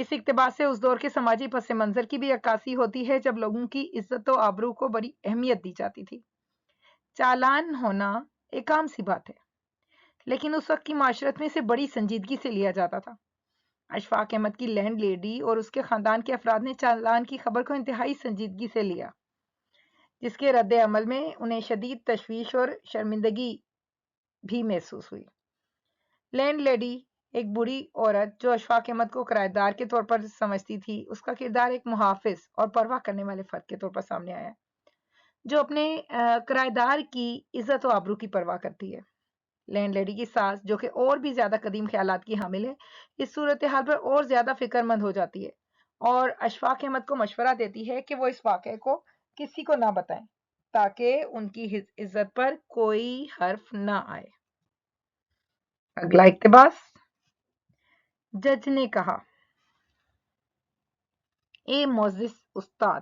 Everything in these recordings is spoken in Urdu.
اس اقتباس سے اس دور کے سماجی پس منظر کی بھی عکاسی ہوتی ہے جب لوگوں کی عزت و آبرو کو بڑی اہمیت دی جاتی تھی۔ چالان ہونا ایک عام سی بات ہے، لیکن اس وقت کی معاشرت میں اسے بڑی سنجیدگی سے لیا جاتا تھا۔ اشفاق احمد کی لینڈ لیڈی اور اس کے خاندان کے افراد نے چالان کی خبر کو انتہائی سنجیدگی سے لیا، جس کے رد عمل میں انہیں شدید تشویش اور شرمندگی بھی محسوس ہوئی۔ لینڈ لیڈی ایک بوڑھی عورت جو اشفاق احمد کو کرایہ دار کے طور پر سمجھتی تھی، اس کا کردار ایک محافظ اور پرواہ کرنے والے فرد کے طور پر سامنے آیا جو اپنے کرایہ دار کی عزت و آبرو کی پرواہ کرتی ہے۔ لینڈ لیڈی کی ساس، جو کہ اور بھی زیادہ قدیم خیالات کی حامل ہے، اس صورتحال پر اور زیادہ فکر مند ہو جاتی ہے اور اشفاق احمد کو مشورہ دیتی ہے کہ وہ اس واقعے کو کسی کو نہ بتائیں تاکہ ان کی عزت پر کوئی حرف نہ آئے۔ اگلا اقتباس، جج نے کہا، اے معزز استاد،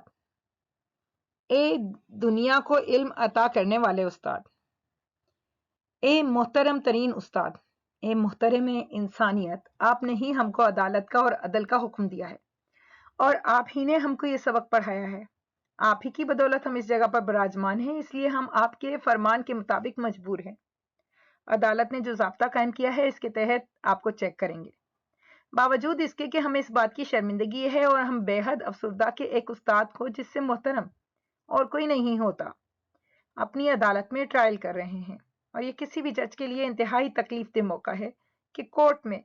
اے دنیا کو علم عطا کرنے والے استاد، اے محترم ترین استاد، اے محترم انسانیت، آپ نے ہی ہم کو عدالت کا اور عدل کا حکم دیا ہے اور آپ ہی نے ہم کو یہ سبق پڑھایا ہے۔ آپ ہی کی بدولت ہم اس جگہ پر براجمان ہیں، اس لیے ہم آپ کے فرمان کے مطابق مجبور ہیں۔ عدالت نے جو ضابطہ قائم کیا ہے اس کے تحت آپ کو چیک کریں گے۔ باوجود اس کے کہ ہمیں اس بات کی شرمندگی ہے اور ہم بے حد افسردہ کے ایک استاد کو جس سے محترم اور کوئی نہیں ہوتا اپنی عدالت میں ٹرائل کر رہے ہیں، اور یہ کسی بھی جج کے لیے انتہائی تکلیف دہ موقع ہے کہ کورٹ میں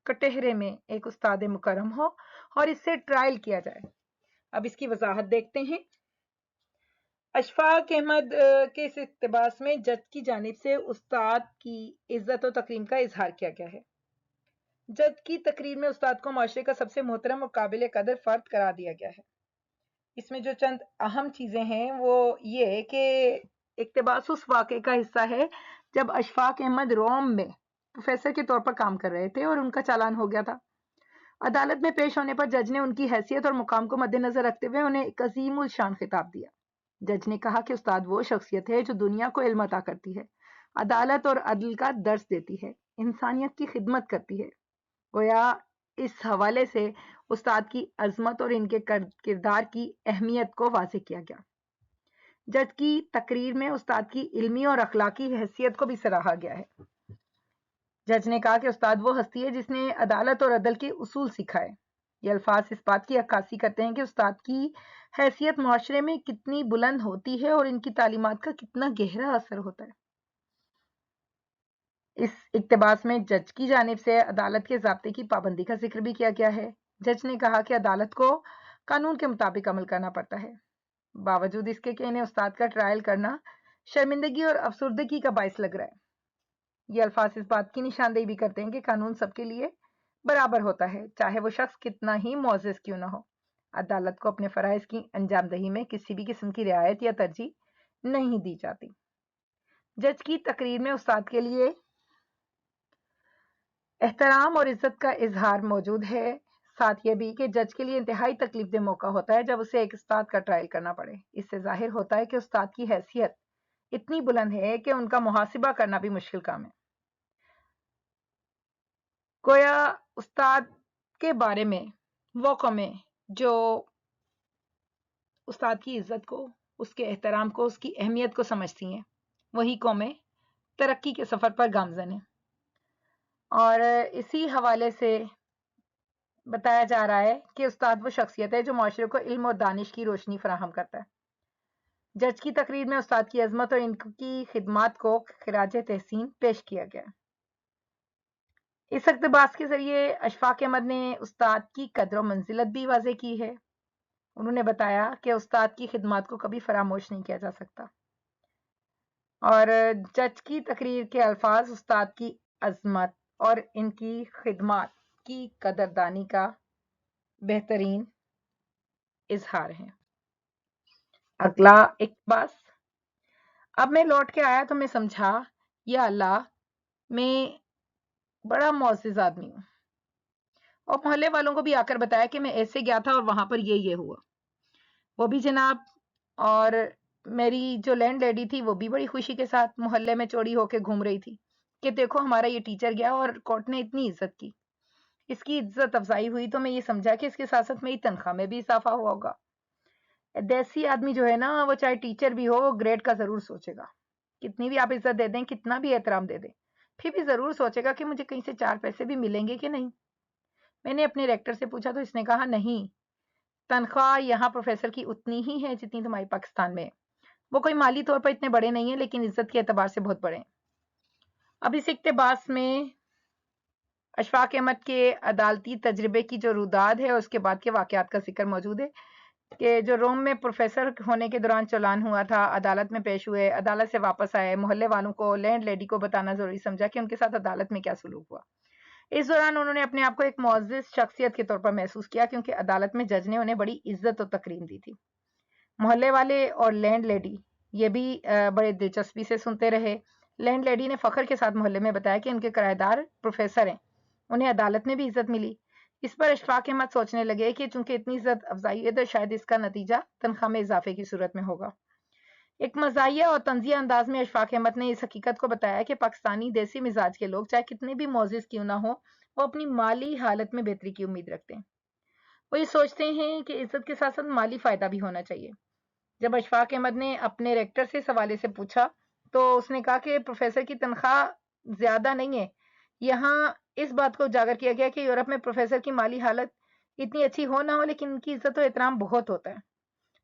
کٹہرے میں ایک استاد مکرم ہو اور اس سے ٹرائل کیا جائے۔ اب اس کی وضاحت دیکھتے ہیں۔ اشفاق احمد کے اس اقتباس میں جج کی جانب سے استاد کی عزت و تکریم کا اظہار کیا گیا ہے۔ جج کی تقریر میں استاد کو معاشرے کا سب سے محترم اور قابل قدر فرد قرار دیا گیا ہے۔ اس میں جو چند اہم چیزیں ہیں وہ یہ کہ اقتباس اس واقعے کا حصہ ہے جب اشفاق احمد روم میں پروفیسر کے طور پر کام کر رہے تھے اور ان کا چالان ہو گیا تھا۔ عدالت میں پیش ہونے پر جج نے ان کی حیثیت اور مقام کو مد نظر رکھتے ہوئے انہیں ایک عظیم الشان خطاب دیا۔ جج نے کہا کہ استاد وہ شخصیت ہے جو دنیا کو علم عطا کرتی ہے، عدالت اور عدل کا درس دیتی ہے، انسانیت کی خدمت کرتی ہے۔ گویا اس حوالے سے استاد کی عظمت اور ان کے کردار کی اہمیت کو واضح کیا گیا۔ جج کی تقریر میں استاد کی علمی اور اخلاقی حیثیت کو بھی سراہا گیا ہے۔ جج نے کہا کہ استاد وہ ہستی ہے جس نے عدالت اور عدل کے اصول سکھائے۔ یہ الفاظ اس بات کی عکاسی کرتے ہیں کہ استاد کی حیثیت معاشرے میں کتنی بلند ہوتی ہے اور ان کی تعلیمات کا کتنا گہرا اثر ہوتا ہے۔ اس اقتباس میں جج کی جانب سے عدالت کے ضابطے کی پابندی کا ذکر بھی کیا گیا ہے۔ جج نے کہا کہ عدالت کو قانون کے مطابق عمل کرنا پڑتا ہے، باوجود اس کے کہ انہیں استاد کا ٹرائل کرنا شرمندگی اور افسردگی کا باعث لگ رہا ہے۔ یہ الفاظ اس بات کی نشاندہی بھی کرتے ہیں کہ قانون سب کے لیے برابر ہوتا ہے، چاہے وہ شخص کتنا ہی معزز کیوں نہ ہو۔ عدالت کو اپنے فرائض کی انجام دہی میں کسی بھی قسم کی رعایت یا ترجیح نہیں دی جاتی۔ جج کی تقریر میں استاد کے لیے احترام اور عزت کا اظہار موجود ہے، ساتھ یہ بھی کہ جج کے لیے انتہائی تکلیف دہ موقع ہوتا ہے جب اسے ایک استاد کا ٹرائل کرنا پڑے۔ اس سے ظاہر ہوتا ہے کہ استاد کی حیثیت اتنی بلند ہے کہ ان کا محاسبہ کرنا بھی مشکل کام ہے۔ گویا استاد کے بارے میں وہ قومیں جو استاد کی عزت کو، اس کے احترام کو، اس کی اہمیت کو سمجھتی ہیں، وہی قومیں ترقی کے سفر پر گامزن ہیں۔ اور اسی حوالے سے بتایا جا رہا ہے کہ استاد وہ شخصیت ہے جو معاشرے کو علم اور دانش کی روشنی فراہم کرتا ہے۔ جج کی تقریر میں استاد کی عظمت اور ان کی خدمات کو خراج تحسین پیش کیا گیا۔ اس اقتباس کے ذریعے اشفاق احمد نے استاد کی قدر و منزلت بھی واضح کی ہے۔ انہوں نے بتایا کہ استاد کی خدمات کو کبھی فراموش نہیں کیا جا سکتا، اور جج کی تقریر کے الفاظ استاد کی عظمت اور ان کی خدمات کی قدردانی کا بہترین اظہار ہے۔ اگلا اقتباس، اب میں لوٹ کے آیا تو میں سمجھا یا اللہ میں بڑا معزز آدمی ہوں، اور محلے والوں کو بھی آ کر بتایا کہ میں ایسے گیا تھا اور وہاں پر یہ ہوا۔ وہ بھی جناب، اور میری جو لینڈ لیڈی تھی وہ بھی بڑی خوشی کے ساتھ محلے میں چوڑی ہو کے گھوم رہی تھی کہ دیکھو ہمارا یہ ٹیچر گیا اور کورٹ نے اتنی عزت کی۔ اس کی عزت افزائی ہوئی تو میں یہ سمجھا کہ اس کے ساتھ ساتھ میری تنخواہ میں بھی اضافہ ہوا ہوگا۔ دیسی آدمی جو ہے نا، وہ چاہے ٹیچر بھی ہو، گریڈ کا ضرور سوچے گا۔ کتنی بھی آپ عزت دے دیں، کتنا بھی احترام دے دیں، پھر بھی ضرور سوچے گا کہ مجھے کہیں سے 4 پیسے بھی ملیں گے کہ نہیں۔ میں نے اپنے ریکٹر سے پوچھا تو اس نے کہا نہیں، تنخواہ یہاں پروفیسر کی اتنی ہی ہے جتنی تمہاری پاکستان میں ہے۔ وہ کوئی مالی طور پر اتنے بڑے نہیں ہیں لیکن عزت کے اعتبار سے بہت بڑے ہیں۔ اب اس اقتباس میں اشفاق احمد کے عدالتی تجربے کی جو روداد ہے اور اس کے بعد کے واقعات کا ذکر موجود ہے کہ جو روم میں پروفیسر ہونے کے دوران چالان ہوا تھا، عدالت میں پیش ہوئے، عدالت سے واپس آئے، محلے والوں کو، لینڈ لیڈی کو بتانا ضروری سمجھا کہ ان کے ساتھ عدالت میں کیا سلوک ہوا۔ اس دوران انہوں نے اپنے آپ کو ایک معزز شخصیت کے طور پر محسوس کیا کیونکہ عدالت میں جج نے انہیں بڑی عزت و تکریم دی تھی۔ محلے والے اور لینڈ لیڈی یہ بھی بڑے دلچسپی سے سنتے رہے۔ لینڈ لیڈی نے فخر کے ساتھ محلے میں بتایا کہ ان کے کرایہ دار پروفیسر ہیں، انہیں عدالت میں بھی عزت ملی۔ اس پر اشفاق احمد سوچنے لگے کہ چونکہ اتنی عزت افزائی ہے تو شاید اس کا نتیجہ تنخواہ میں اضافے کی صورت میں ہوگا۔ ایک مزاحیہ اور طنزیہ انداز میں اشفاق احمد نے اس حقیقت کو بتایا کہ پاکستانی دیسی مزاج کے لوگ چاہے کتنے بھی معزز کیوں نہ ہو، وہ اپنی مالی حالت میں بہتری کی امید رکھتے ہیں۔ وہ یہ سوچتے ہیں کہ عزت کے ساتھ ساتھ مالی فائدہ بھی ہونا چاہیے۔ جب اشفاق احمد نے اپنے ریکٹر سے اس حوالے سے پوچھا تو اس نے کہا کہ پروفیسر کی تنخواہ زیادہ نہیں ہے۔ یہاں اس بات کو اجاگر کیا گیا کہ یورپ میں پروفیسر کی مالی حالت اتنی اچھی ہو نہ ہو لیکن ان کی عزت و احترام بہت ہوتا ہے۔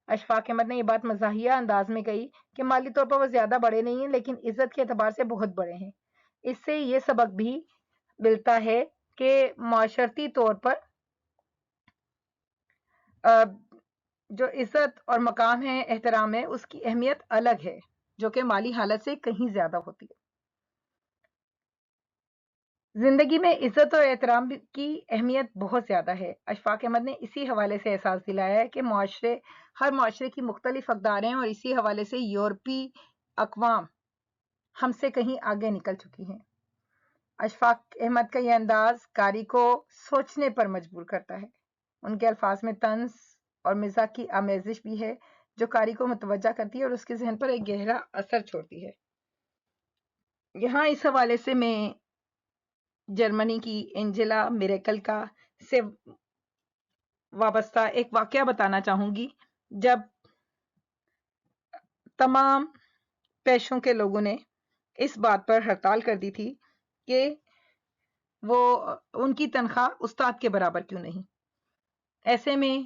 اشفاق احمد نے یہ بات مزاحیہ انداز میں کہی کہ مالی طور پر وہ زیادہ بڑے نہیں ہیں لیکن عزت کے اعتبار سے بہت بڑے ہیں۔ اس سے یہ سبق بھی ملتا ہے کہ معاشرتی طور پر جو عزت اور مقام ہے، احترام ہے، اس کی اہمیت الگ ہے جو کہ مالی حالت سے کہیں زیادہ ہوتی ہے۔ زندگی میں عزت اور احترام کی اہمیت بہت زیادہ ہے۔ اشفاق احمد نے اسی حوالے سے احساس دلایا ہے کہ ہر معاشرے کی مختلف اقدار ہیں اور اسی حوالے سے یورپی اقوام ہم سے کہیں آگے نکل چکی ہیں۔ اشفاق احمد کا یہ انداز قاری کو سوچنے پر مجبور کرتا ہے۔ ان کے الفاظ میں طنز اور مزاح کی آمیزش بھی ہے جو قاری کو متوجہ کرتی ہے اور اس کے ذہن پر ایک گہرا اثر چھوڑتی ہے۔ یہاں اس حوالے سے میں جرمنی کی اینجلا میریکل سے وابستہ ایک واقعہ بتانا چاہوں گی۔ جب تمام پیشوں کے لوگوں نے اس بات پر ہڑتال کر دی تھی کہ وہ ان کی تنخواہ استاد کے برابر کیوں نہیں، ایسے میں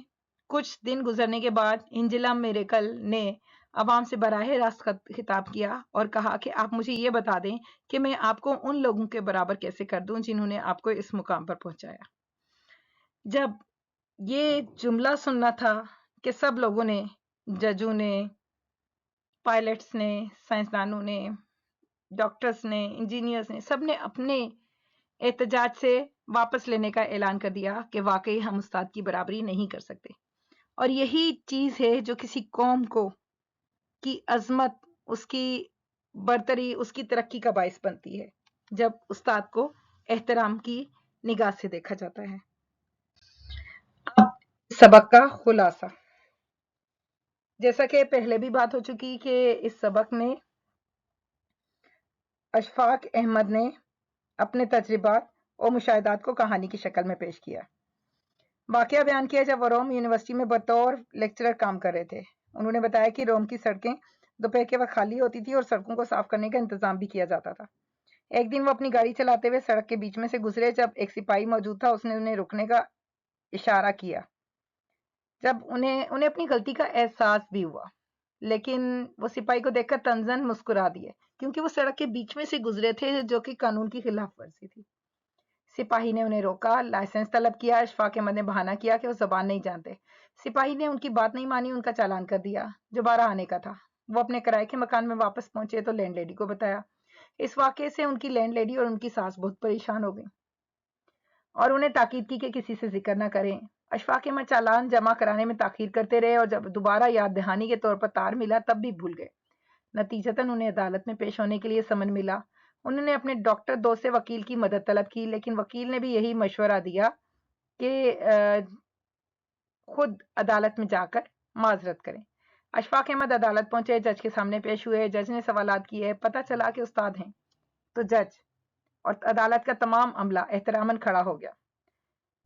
کچھ دن گزرنے کے بعد اینجلا میریکل نے عوام سے براہ راست خطاب کیا اور کہا کہ آپ مجھے یہ بتا دیں کہ میں آپ کو ان لوگوں کے برابر کیسے کر دوں جنہوں نے آپ کو اس مقام پر پہنچایا۔ جب یہ جملہ سننا تھا کہ سب لوگوں نے، ججوں نے، پائلٹس نے، سائنسدانوں نے، ڈاکٹرز نے، انجینئرز نے، سب نے اپنے احتجاج سے واپس لینے کا اعلان کر دیا کہ واقعی ہم استاد کی برابری نہیں کر سکتے۔ اور یہی چیز ہے جو کسی قوم کی عظمت، اس کی برتری، اس کی ترقی کا باعث بنتی ہے، جب استاد کو احترام کی نگاہ سے دیکھا جاتا ہے۔ اب سبق کا خلاصہ، جیسا کہ پہلے بھی بات ہو چکی کہ اس سبق میں اشفاق احمد نے اپنے تجربات اور مشاہدات کو کہانی کی شکل میں پیش کیا۔ واقعہ بیان کیا جب وہ روم یونیورسٹی میں بطور لیکچرر کام کر رہے تھے۔ انہوں نے بتایا کہ روم کی سڑکیں دوپہر کے وقت خالی ہوتی تھی اور سڑکوں کو صاف کرنے کا انتظام بھی کیا جاتا تھا۔ ایک دن وہ اپنی گاڑی چلاتے ہوئے سڑک کے بیچ میں سے گزرے، جب ایک سپاہی موجود تھا اس نے انہیں رکنے کا اشارہ کیا۔ جب انہیں اپنی غلطی کا احساس بھی ہوا، لیکن وہ سپاہی کو دیکھ کر طنزاً مسکرا دیے کیونکہ وہ سڑک کے بیچ میں سے گزرے تھے جو کہ قانون کی خلاف ورزی تھی۔ سپاہی نے انہیں روکا، لائسنس طلب کیا۔ اشفاق احمد نے بہانہ کیا کہ وہ زبان نہیں جانتے۔ سپاہی نے ان کی بات نہیں مانی، ان کا چالان کر دیا جو 12 آنے کا تھا۔ وہ اپنے کرائے کے مکان میں واپس پہنچے تو لینڈ لیڈی کو بتایا۔ اس واقعے سے ان کی لینڈ لیڈی اور ان کی ساس بہت پریشان ہو گئی اور انہیں تاکید کی کہ کسی سے ذکر نہ کریں۔ اشفاق احمد چالان جمع کرانے میں تاخیر کرتے رہے اور جب دوبارہ یاد دہانی کے طور پر تار ملا تب بھی بھول گئے۔ نتیجتاً انہیں عدالت میں پیش ہونے کے لیے سمن ملا۔ انہوں نے اپنے ڈاکٹر دوست سے وکیل کی مدد طلب کی لیکن وکیل نے بھی یہی مشورہ دیا کہ خود عدالت میں جا کر معذرت کریں۔ اشفاق احمد عدالت پہنچے، جج کے سامنے پیش ہوئے، جج نے سوالات کیے، پتہ چلا کہ استاد ہیں تو جج اور عدالت کا تمام عملہ احتراماً کھڑا ہو گیا۔